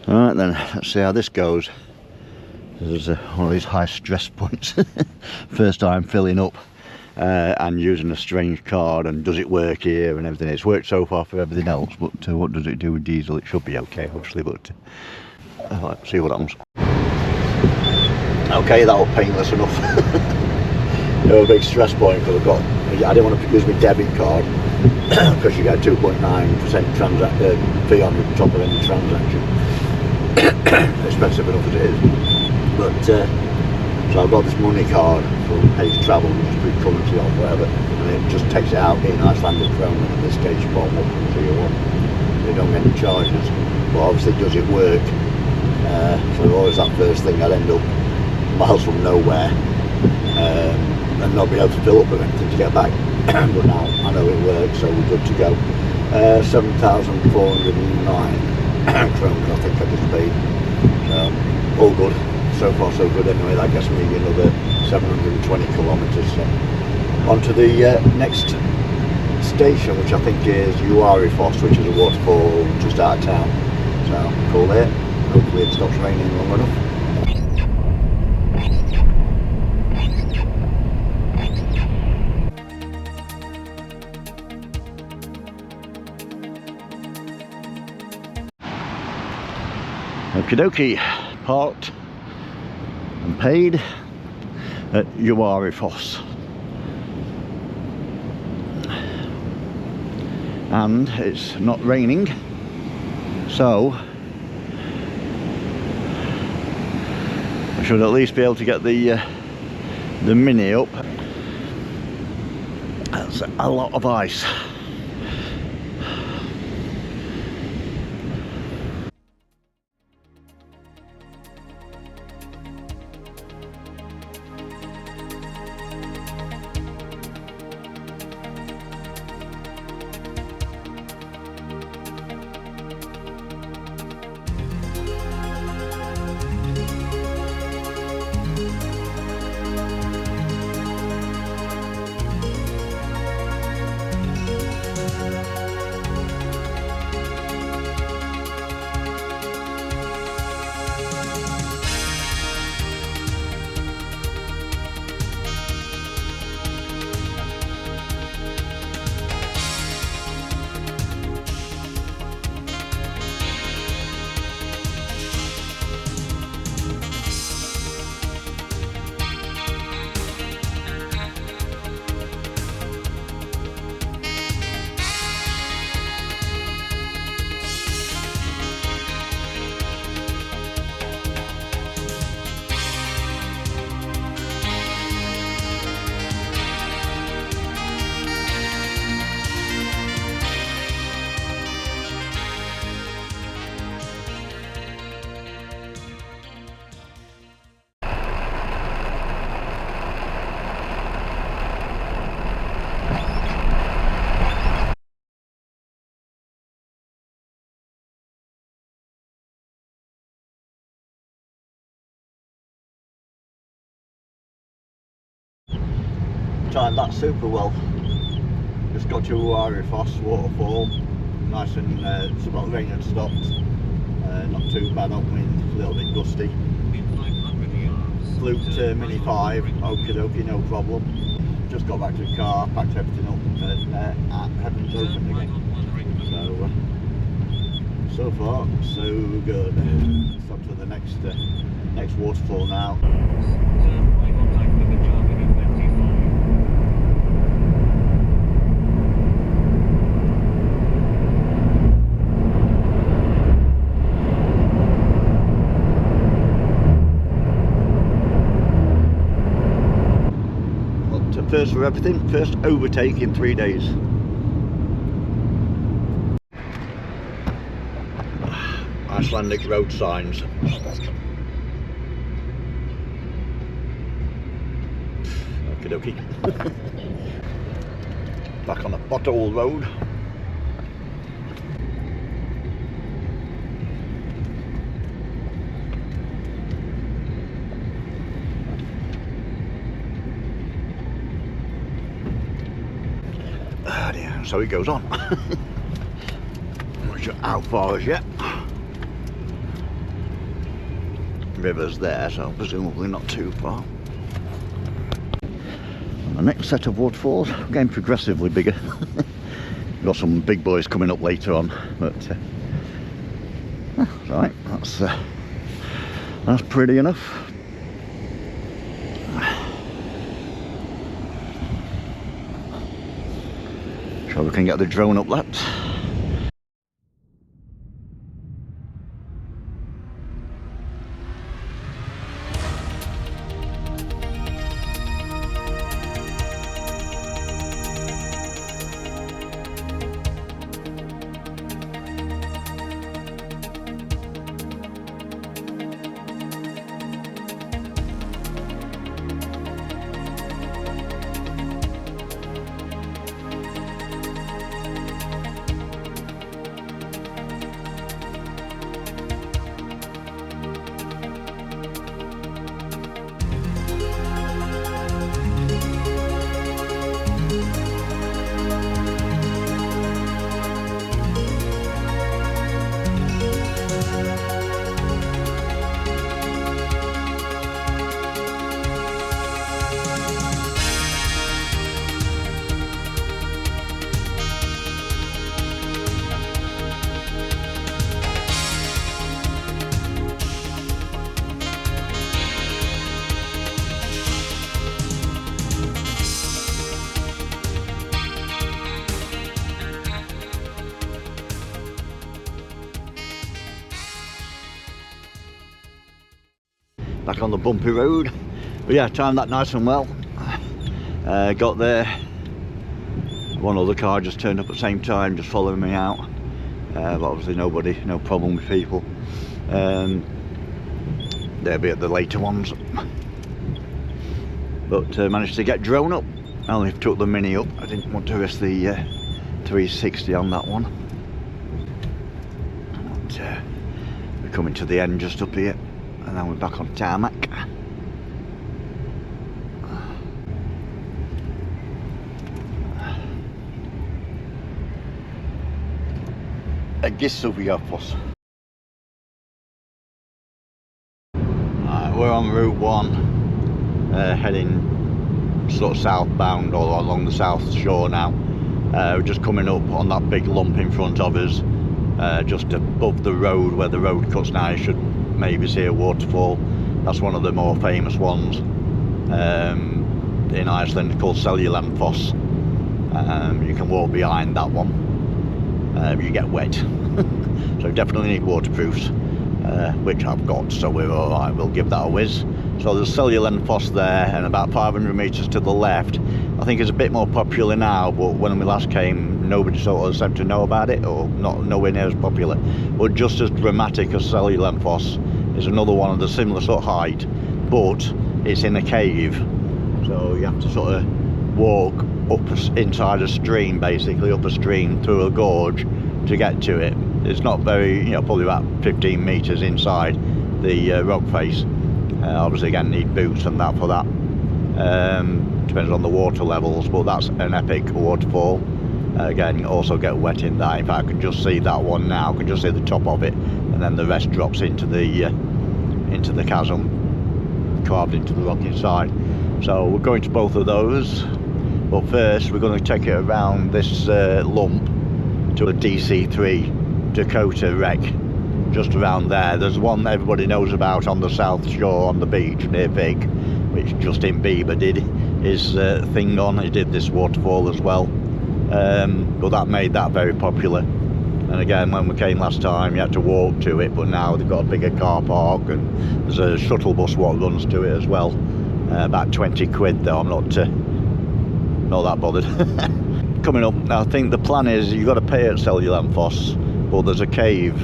Alright then, let's see how this goes. This is one of these high stress points. First time filling up and using a strange card, and does it work here and everything. It's worked so far for everything else, but what does it do with diesel? It should be okay obviously, but let's see what happens. Okay, that was painless enough. No big stress point, because I didn't want to use my debit card because you get 2.9% fee on the top of any transaction. Expensive enough as it is. But so I've got this money card for Hayes Travel, which is pretty currency or whatever, and it just takes it out in Icelandic krona. In this case, you bought 1.01. They don't get any charges, but obviously, does it work? So always that first thing, I'd end up miles from nowhere and not be able to fill up or anything to get back. But now I know it works, so we're good to go. 7,409 kroner, I think I just paid. All good. So far so good anyway. That gets me another 720 kilometres. So on to the next station, which I think is Urridafoss, which is a waterfall just out of town. So cool there. Hopefully it stops raining long enough. Okie dokie, parked and paid at Urridafoss, and it's not raining, so I should at least be able to get the Mini up. That's a lot of ice. Timed that super well. Just got to Urridafoss waterfall, nice and it's about rain and stopped. Not too bad upwind, a little bit gusty. Flute Mini 5, okie dokie, no problem. Just got back to the car, packed everything up, and heaven's open again. So far so good. It's up to the next waterfall now. First for everything, first overtake in 3 days. Icelandic road signs. Okie dokie. Back on the pothole road. So it goes on. I'm not sure how far as yet. rivers there, so presumably not too far. And the next set of waterfalls, getting progressively bigger. Got some big boys coming up later on, but right, that's pretty enough. Sure we can get the drone up that. Back on the bumpy road, but yeah, timed that nice and well. Got there, one other car just turned up at the same time, just following me out, but obviously no problem with people. They'll be at the later ones, but managed to get drone up. I only took the Mini up, I didn't want to risk the 360 on that one. But, we're coming to the end just up here. And then we're back on tarmac. Aegissidufoss. We're on Route 1, heading sort of southbound or along the south shore now. We're just coming up on that big lump in front of us, just above the road where the road cuts now. You should maybe see a waterfall. That's one of the more famous ones in Iceland, called Seljalandfoss. You can walk behind that one. You get wet, so definitely need waterproofs, which I've got, so we're alright, we'll give that a whiz. So there's Seljalandfoss there, and about 500 metres to the left. I think it's a bit more popular now, but when we last came, nobody sort of seemed to know about it, or nowhere near as popular. But just as dramatic as Seljalandfoss is another one of the similar sort of height, but it's in a cave. So you have to sort of walk up inside a stream, basically, up a stream through a gorge to get to it. It's not very, probably about 15 metres inside the rock face. Obviously, again, need boots and that for that. Depends on the water levels, but that's an epic waterfall. Again, you also get wet in that. In fact, I can just see that one now. I can just see the top of it, and then the rest drops into the chasm, carved into the rock inside. So we're going to both of those, but first we're going to take it around this lump to a DC3 Dakota wreck, just around there. There's one that everybody knows about on the south shore on the beach near Vig, which Justin Bieber did his thing on. He did this waterfall as well, but that made that very popular. And again, when we came last time, you had to walk to it, but now they've got a bigger car park, and there's a shuttle bus what runs to it as well. About 20 quid though, I'm not that bothered. Coming up, I think the plan is you've got to pay at Seljalandfoss, but there's a cave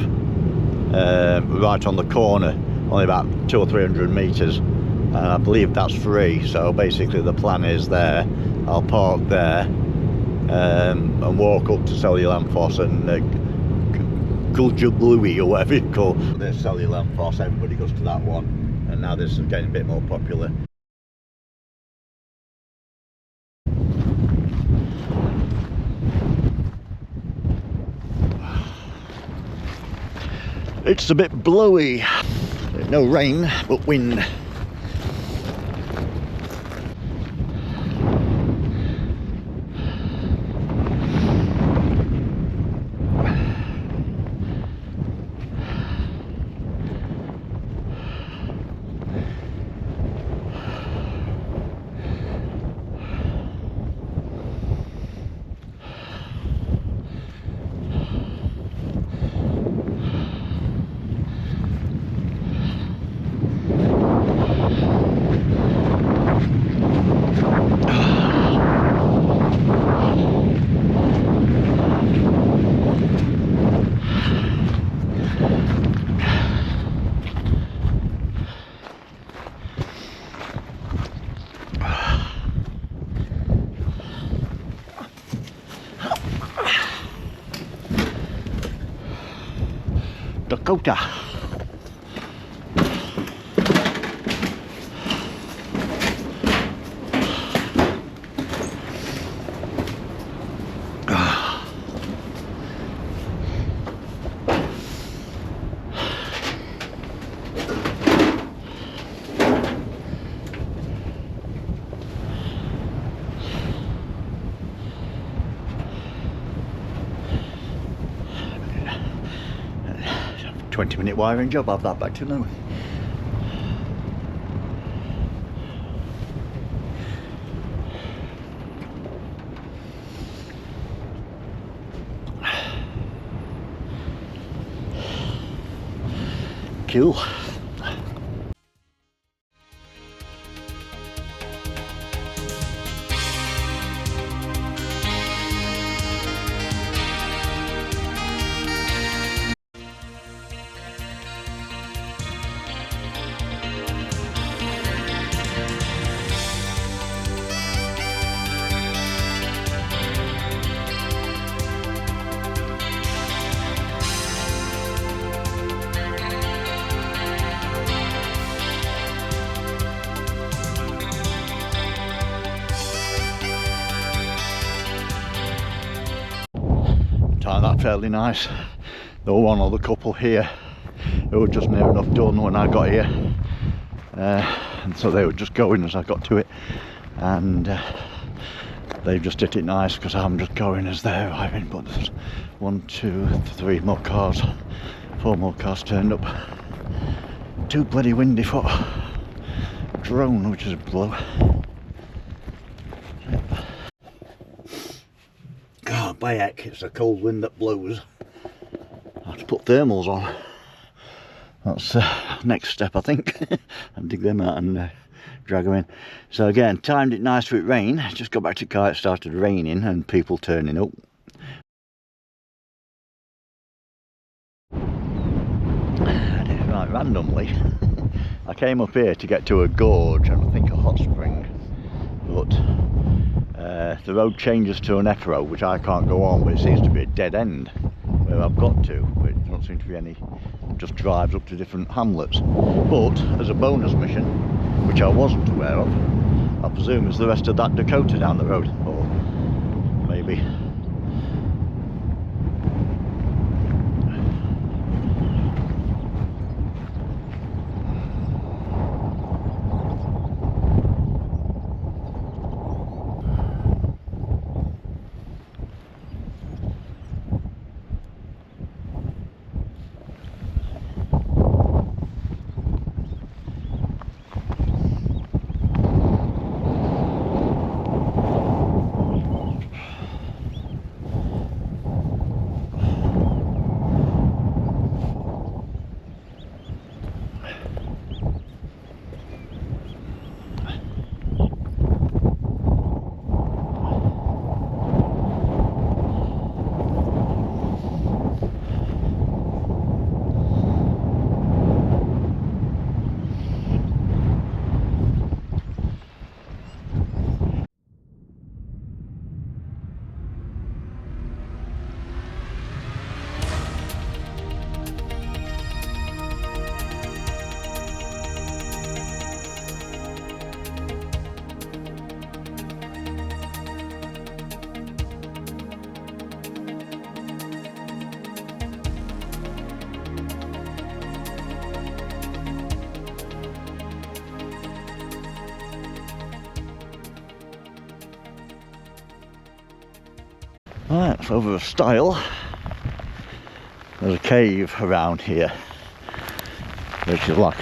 right on the corner, only about 200 or 300 metres, and I believe that's free. So basically the plan is there, I'll park there and walk up to Seljalandfoss and Gljufrabui or whatever you call it. There's Seljalandfoss, everybody goes to that one, and now this is getting a bit more popular. It's a bit blowy. It No rain, but wind. Dakota. Minute wiring job, I'll have that back to now. Cool. Timed that fairly nice. There were one other couple here who were just near enough done when I got here, and so they were just going as I got to it, and they just did it nice because I'm just going as they're arriving. But there's 1, 2, 3 more cars, 4 more cars turned up. Too bloody windy for a drone, which is a blow. God, by heck, it's a cold wind that blows. I have to put thermals on. That's next step, I think. And dig them out and drag them in. So again, timed it nice with rain. Just got back to the car, it started raining and people turning up. Right, randomly, I came up here to get to a gorge and I think a hot spring, but the road changes to an F road, which I can't go on, but it seems to be a dead end where I've got to. But it doesn't seem to be any, it just drives up to different hamlets. But as a bonus mission, which I wasn't aware of, I presume it's the rest of that Dakota down the road, or maybe. Right, it's over a stile. There's a cave around here, which is like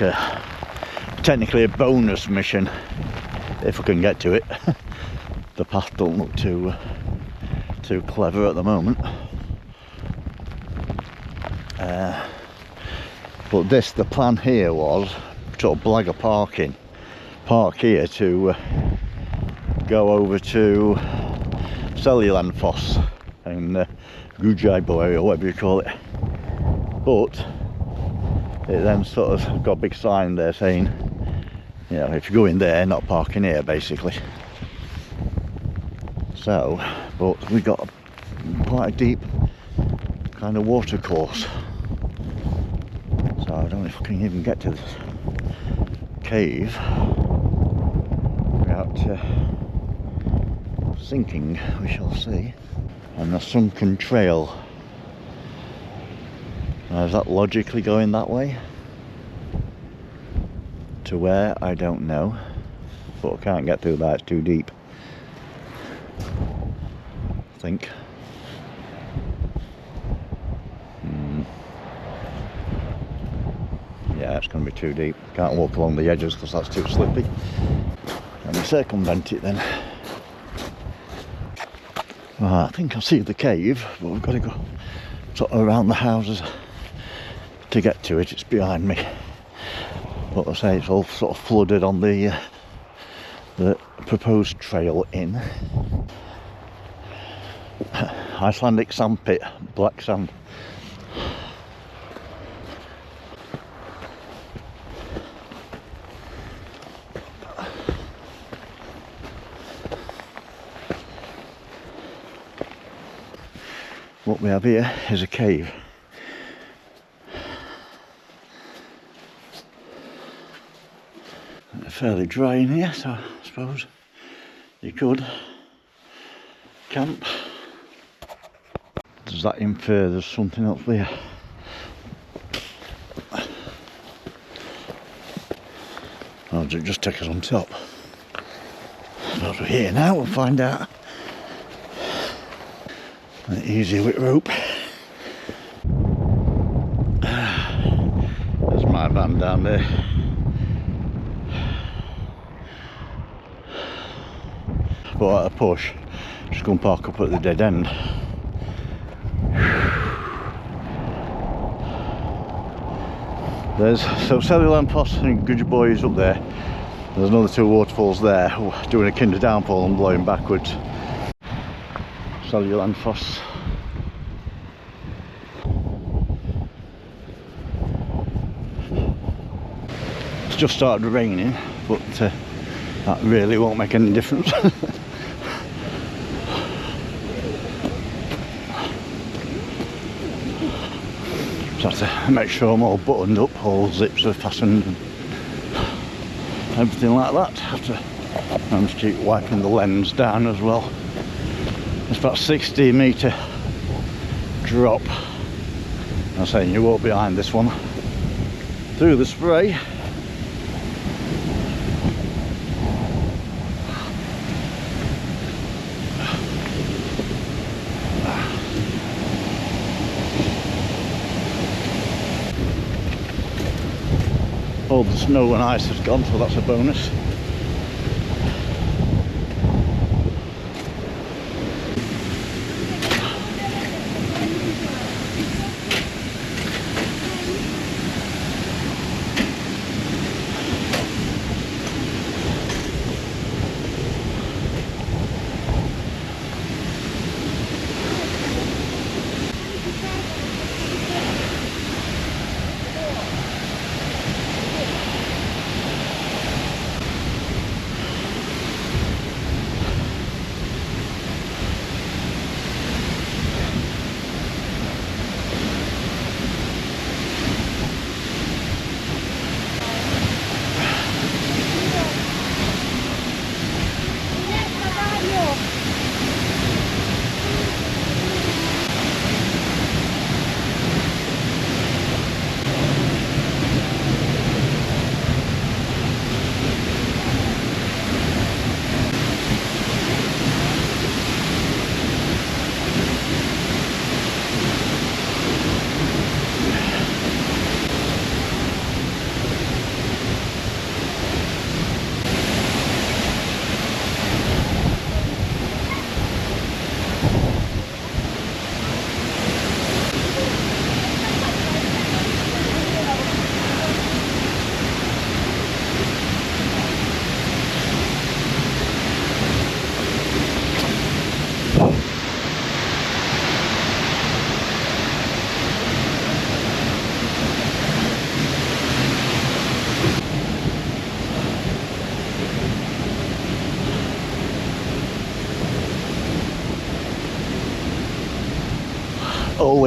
technically a bonus mission if I can get to it. The path don't look too clever at the moment. But the plan here was sort of blag a park here to go over to Seljalandfoss and Gljufrabui, or whatever you call it. But it then sort of got a big sign there saying, you know, if you go in there, not parking here, basically. So, but we got quite a deep kind of water course. So I don't know if I can even get to this cave without sinking. We shall see. And the sunken trail. Now, is that logically going that way? To where? I don't know. But I can't get through that, it's too deep. I think. Yeah, it's going to be too deep. Can't walk along the edges because that's too slippy. Let me circumvent it then. I think I see the cave, but we've got to go sort of around the houses to get to it. It's behind me. But I say it's all sort of flooded on the proposed trail in. Icelandic sandpit, black sand. What we have here is a cave. It's fairly dry in here, so I suppose you could camp. Does that infer there's something else there? Or does it just take us on top? So we're here now, we'll find out. Easy with rope. There's my van down there. But at a push, just go and park up at the dead end. There's Seljalandfoss and Gljufrabui is up there. There's another two waterfalls there, doing a kinder downfall and blowing backwards. Seljalandfoss. It's just started raining, but that really won't make any difference. Just have to make sure I'm all buttoned up, all zips are fastened and everything like that. Have to manage to keep wiping the lens down as well. It's about 60 metre drop. I'm saying you walk behind this one through the spray. All the snow and ice has gone, so that's a bonus.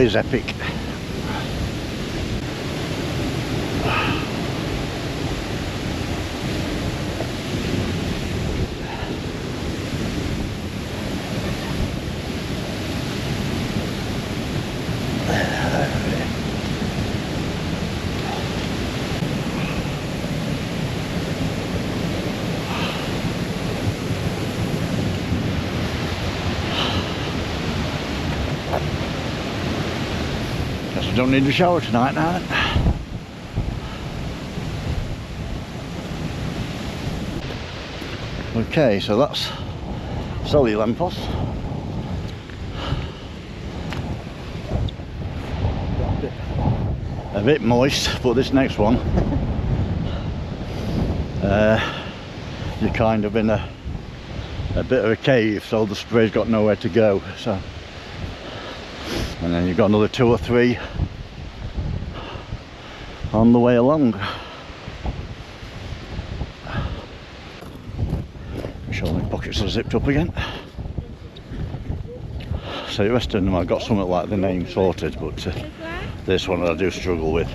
always epic. Guess I don't need a shower tonight now then. Okay, so that's Seljalandfoss. A bit moist, but this next one you're kind of in a bit of a cave, so the spray's got nowhere to go. So, and then you've got another 2 or 3 on the way along. Sure, my pockets are zipped up again. So the rest of them I've got something like the name sorted, but this one I do struggle with.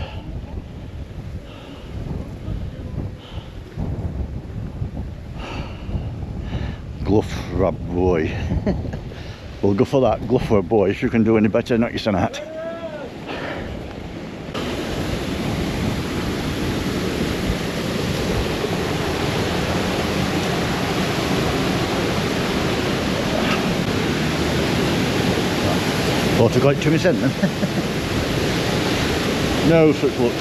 Gljufrabui. We'll go for that, Gljufrabui. If you can do any better, knock yourself out. Thought I got it to me then. No such luck.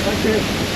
Thank you.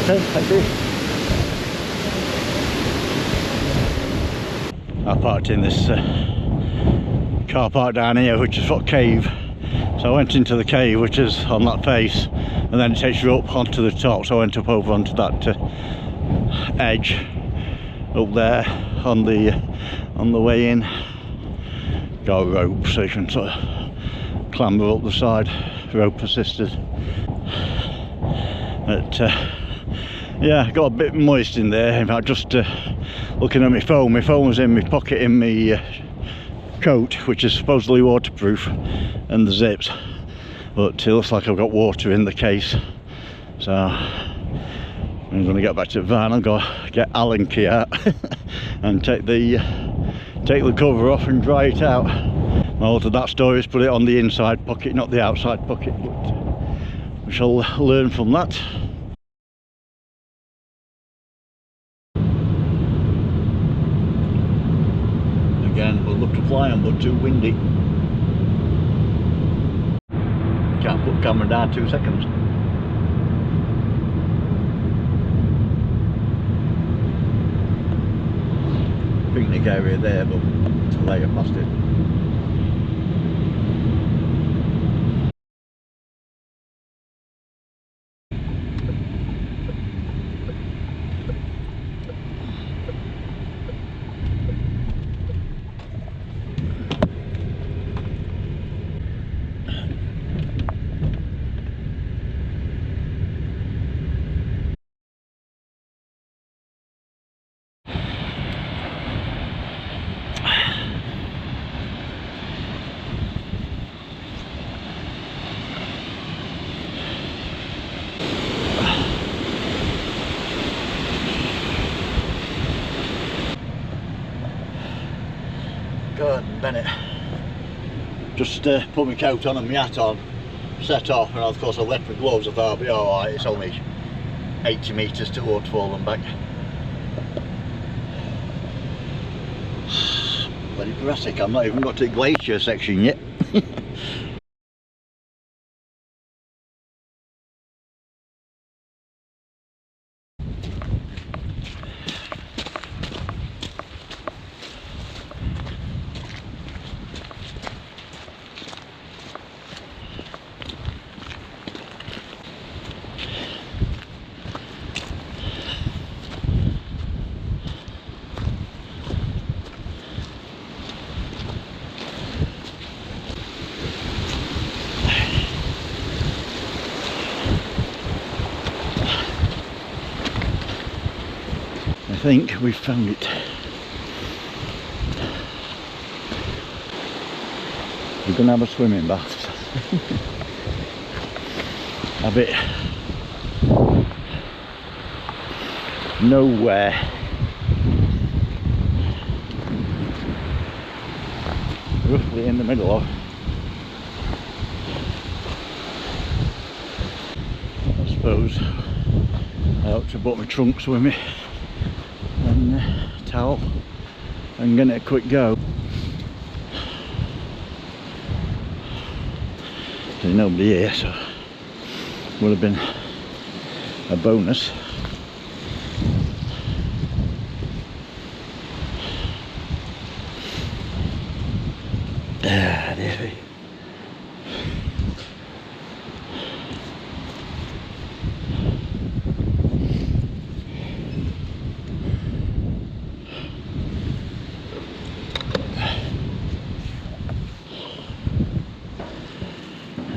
Okay, thank you. I parked in this car park down here, which is for cave. So I went into the cave, which is on that face, and then it takes you up onto the top. So I went up over onto that edge up there on the way in. Got a rope so you can sort of clamber up the side, rope assisted. But yeah, got a bit moist in there. In fact, just looking at my phone was in my pocket in my coat, which is supposedly waterproof, and the zips, but it looks like I've got water in the case. So I'm going to get back to the van and go get Allen key out and take the cover off and dry it out. My order that story is put it on the inside pocket, not the outside pocket, but we shall learn from that. Again, we'll look to fly on, but too windy. Can't put camera down 2 seconds. big area there, but until later past it. Good, Bennett. Just put my coat on and my hat on, set off, and of course I left my gloves. I thought I'll be alright, it's only 80 metres to Waterfall and back. Bloody Jurassic, I've not even got to the glacier section yet. I think we've found it. We're going to have a swimming bath. Have it nowhere. Roughly in the middle of. I suppose I ought to brought my trunks with me and towel and get it a quick go. There's nobody here, so would have been a bonus. Ah, dearie.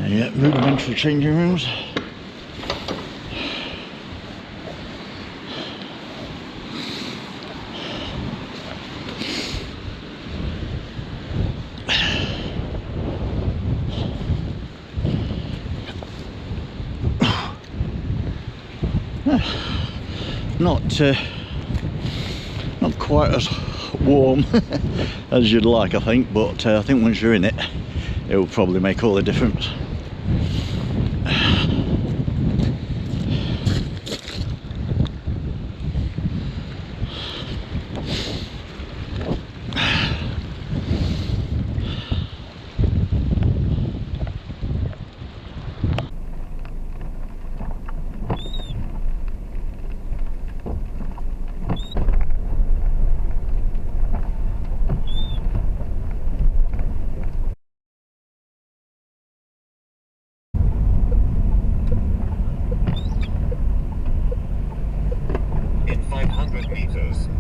Yeah, rudimentary changing rooms. Not quite as warm as you'd like, I think, but I think once you're in it, it will probably make all the difference.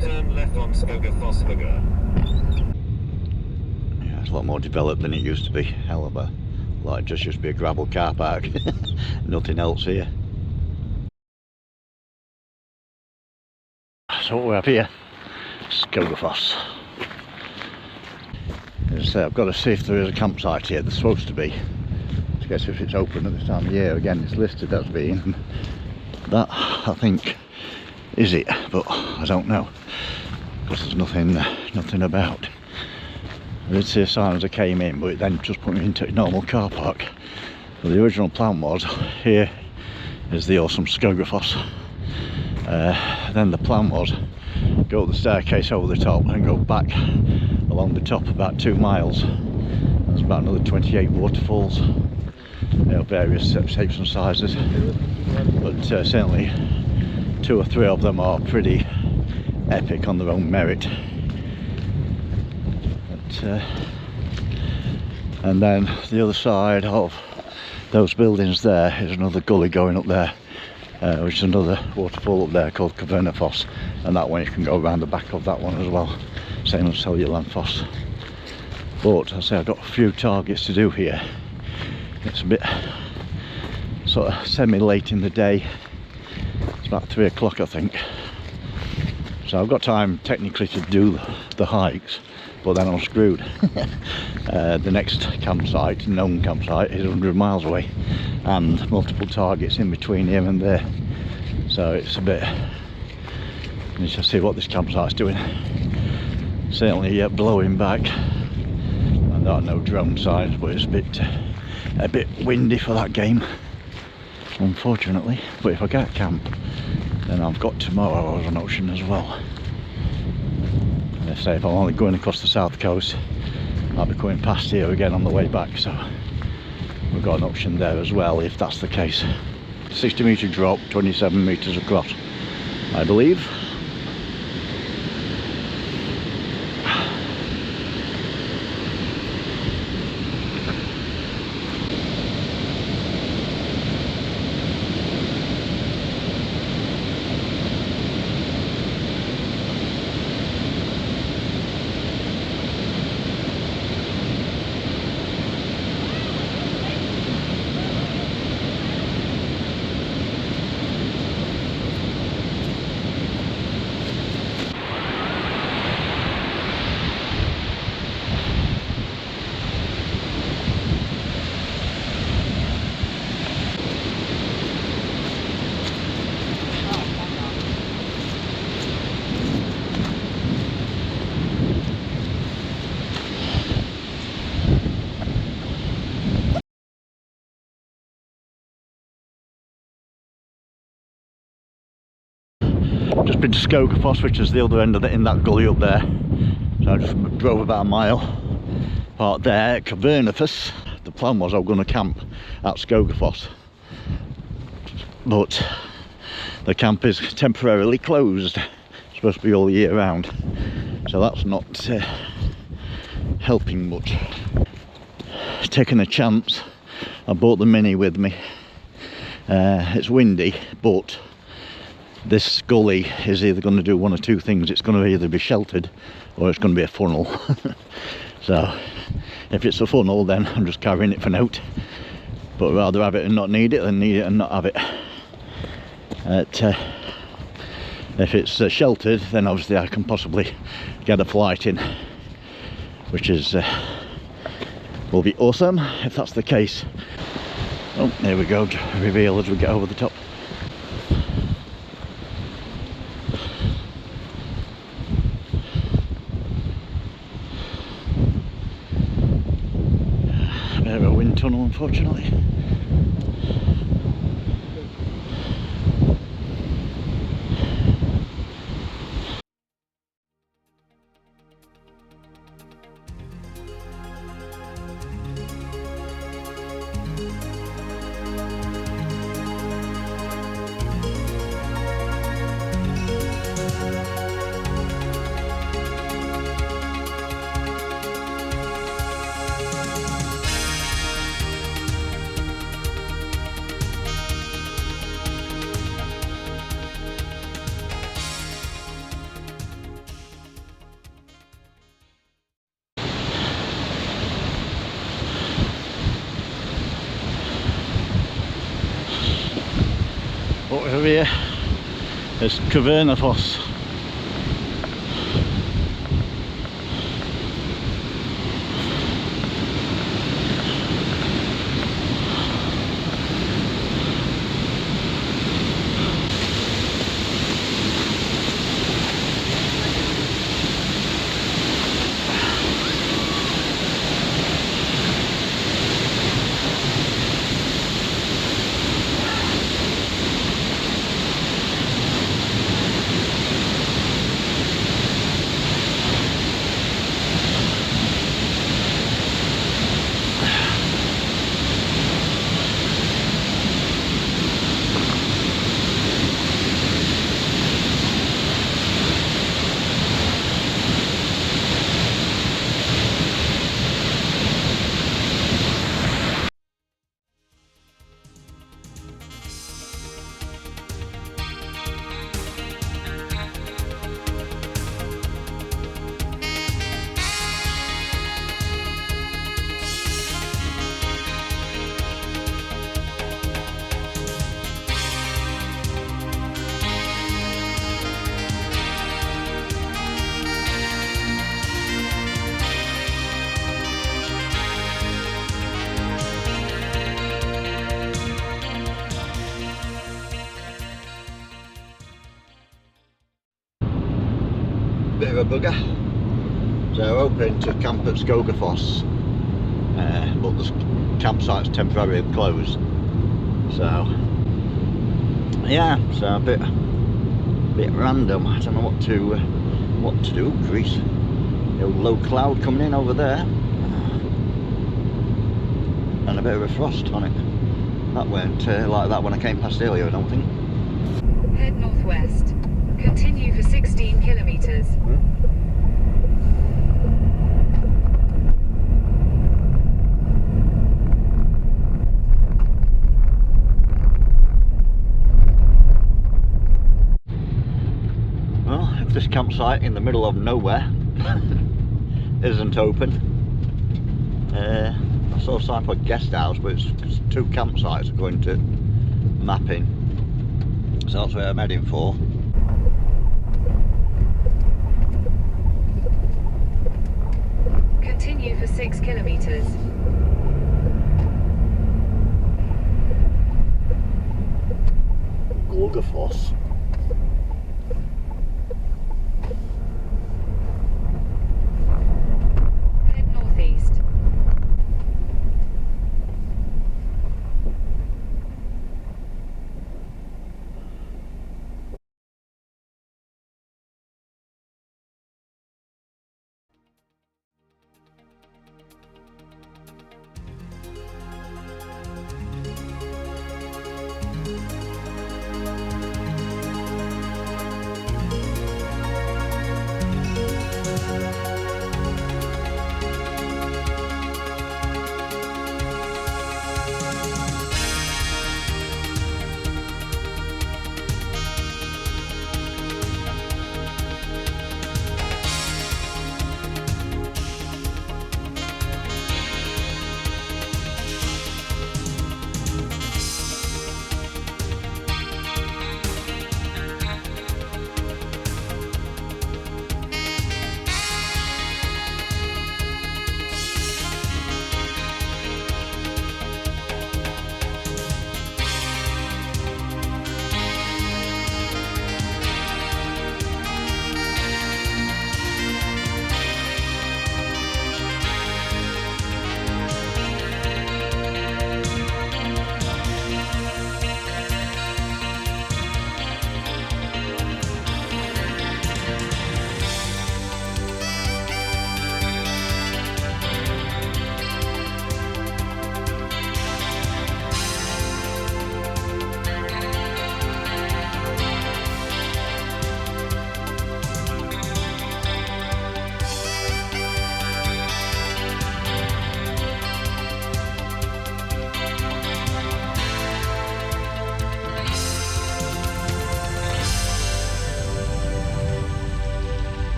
Turn left on Skogafoss. Yeah, it's a lot more developed than it used to be. Hell of a, like, just used to be a gravel car park. Nothing else here. So what we have here, Skogafoss. As I say, I've got to see if there is a campsite here. There's supposed to be. I guess if it's open at this time of year, again it's listed as being. That, I think, is it, but I don't know because there's nothing about. I did see a sign as I came in, but it then just put me into a normal car park. But the original plan was, here is the awesome Skogafoss. Then the plan was go up the staircase over the top and go back along the top about 2 miles. There's about another 28 waterfalls, you know, various shapes and sizes, but certainly 2 or 3 of them are pretty epic on their own merit. and then the other side of those buildings there is another gully going up there, which is another waterfall up there called Kvernafoss, and that one you can go around the back of that one as well, same as Seljalandfoss. But I say I've got a few targets to do here. It's a bit sort of semi-late in the day. It's about 3 o'clock I think. So I've got time technically to do the hikes, but then I'm screwed. The next campsite, known campsite, is 100 miles away and multiple targets in between here and there. So it's a bit, I need to see what this campsite's doing. Certainly blowing back, and there are no drone signs, but it's a bit windy for that game, unfortunately. But if I get camp, then I've got tomorrow as an option as well. And I say if I'm only going across the south coast, I'll be coming past here again on the way back, so we've got an option there as well if that's the case. 60 metre drop, 27 metres across, I believe. Just been to Skogafoss, which is the other end of in that gully up there. So I just drove about a mile, parked there at Kvernafoss. The plan was I was going to camp at Skogafoss, but the camp is temporarily closed. It's supposed to be all year round, so that's not helping much. Taking a chance, I brought the Mini with me. It's windy, but this gully is either going to do one or two things. It's going to either be sheltered or it's going to be a funnel. So if it's a funnel, then I'm just carrying it for note, but rather have it and not need it than need it and not have it. If it's sheltered, then obviously I can possibly get a flight in, which is will be awesome if that's the case. Oh, there we go, reveal as we get over the top. Bit of a wind tunnel, unfortunately. Over here is Kvernafoss. bit of a bugger. So we're hoping to camp at Skogafoss, but the campsite's temporarily closed. So yeah, so a bit random. I don't know what to do. Grease, low cloud coming in over there, and a bit of a frost on it. That weren't like that when I came past earlier, I don't think. Head northwest. Continue for 16 kilometers. Well, if this campsite in the middle of nowhere isn't open, I saw a sign for a guest house, but it's 2 campsites according to mapping, so that's where I'm heading for. Continue for 6 kilometers. Gluggafoss. Head northeast.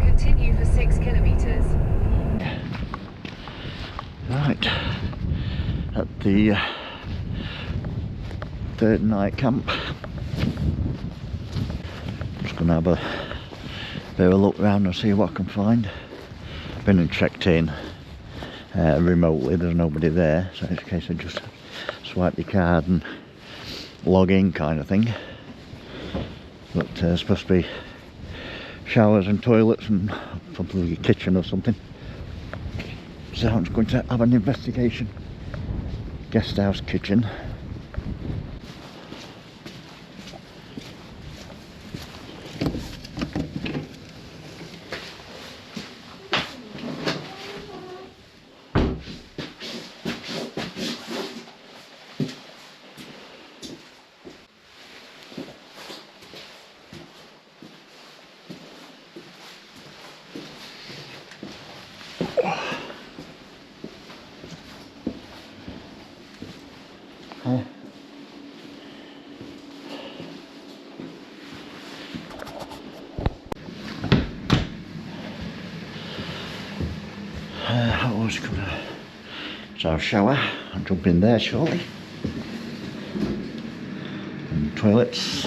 Continue for 6 kilometers. Right, at the third night camp. Just gonna have a bit of a look round and see what I can find. Been and checked in remotely, there's nobody there, so it's a case of just swipe your card and log in kind of thing. But there's supposed to be showers and toilets and probably a kitchen or something. So I'm just going to have an investigation. Guest house kitchen. I was going to have a shower and jump in there shortly. And toilets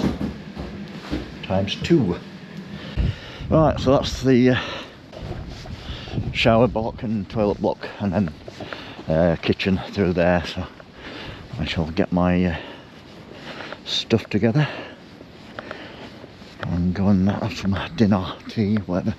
×2. Right, so that's the shower block and toilet block, and then kitchen through there. So I shall get my stuff together and go and have some dinner, tea, whatever.